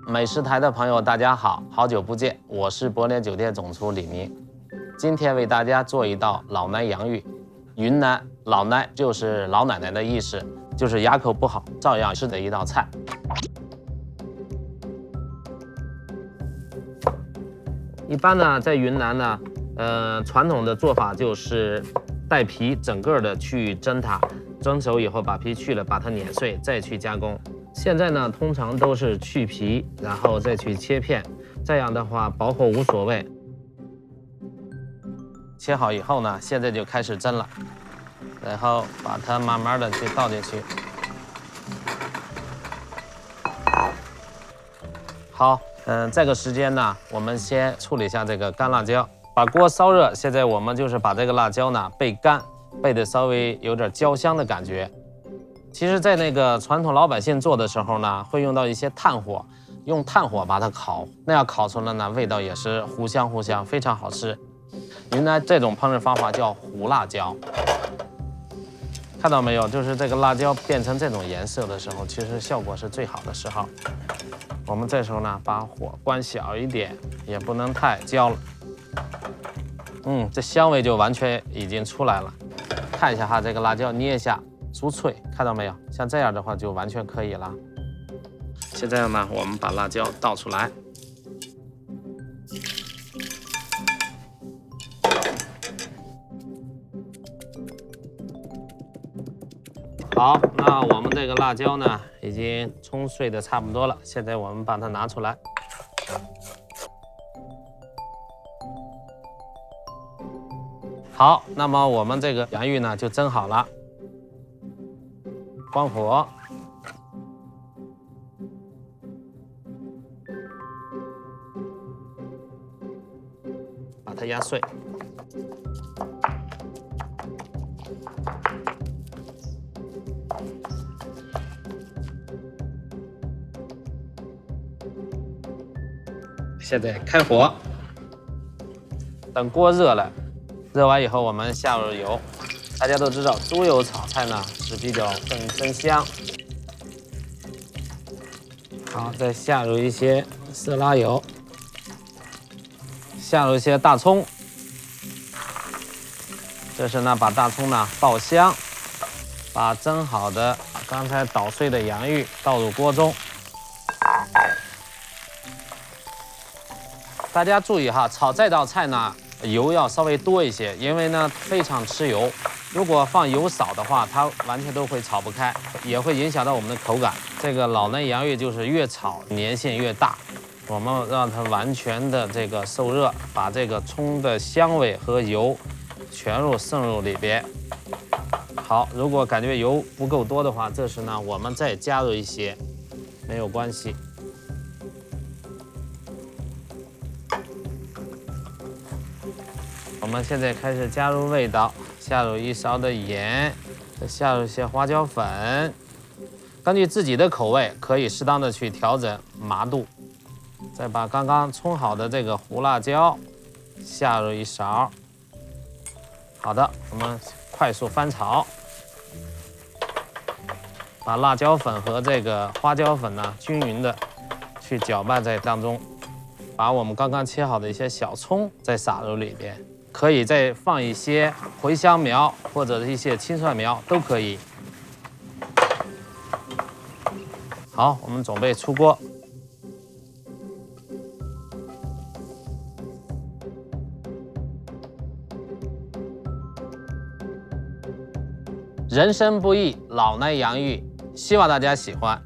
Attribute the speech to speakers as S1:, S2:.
S1: 美食台的朋友，大家好，好久不见，我是博联酒店总厨李明。今天为大家做一道老奶洋芋。云南老奶就是老奶奶的意思，就是牙口不好照样吃的一道菜。一般呢，在云南呢，传统的做法就是带皮整个的去蒸它，蒸熟以后把皮去了，把它碾碎，再去加工。现在呢，通常都是去皮，然后再去切片，这样的话薄厚无所谓。切好以后呢，现在就开始蒸了，然后把它慢慢的去倒进去。好，这个时间呢，我们先处理一下这个干辣椒，把锅烧热。现在我们就是把这个辣椒呢焙干，焙的稍微有点焦香的感觉。其实，在那个传统老百姓做的时候呢，会用到一些炭火，用炭火把它烤，那样烤出来呢，味道也是糊香糊香，非常好吃。云南这种烹饪方法叫糊辣椒，看到没有？就是这个辣椒变成这种颜色的时候，其实效果是最好的时候。我们这时候呢，把火关小一点，也不能太焦了。这香味就完全已经出来了。看一下哈，这个辣椒捏一下。酥脆，看到没有？像这样的话就完全可以了。现在呢，我们把辣椒倒出来，好，那我们这个辣椒呢，已经冲碎的差不多了。现在我们把它拿出来。好，那么我们这个洋芋呢就蒸好了。关火，把它压碎。现在开火，等锅热了，热完以后我们下入油。大家都知道，猪油炒菜呢是比较更增香。好，再下入一些色拉油，下入一些大葱。这是呢，把大葱呢爆香，把蒸好的刚才捣碎的洋芋倒入锅中。大家注意哈，炒这道菜呢，油要稍微多一些，因为呢非常吃油。如果放油少的话，它完全都会炒不开，也会影响到我们的口感。这个老奶洋芋就是越炒粘性越大，我们让它完全的这个受热，把这个葱的香味和油全部渗入里边。好，如果感觉油不够多的话，这时呢我们再加入一些，没有关系。我们现在开始加入味道。下入1勺的盐，再下入一些花椒粉，根据自己的口味可以适当的去调整麻度。再把刚刚冲好的这个胡辣椒下入1勺。好的，我们快速翻炒，把辣椒粉和这个花椒粉呢均匀的去搅拌在当中，把我们刚刚切好的一些小葱再撒入里边。可以再放一些茴香苗或者是一些青蒜苗都可以。好，我们准备出锅。人生不易，老奶洋芋，希望大家喜欢。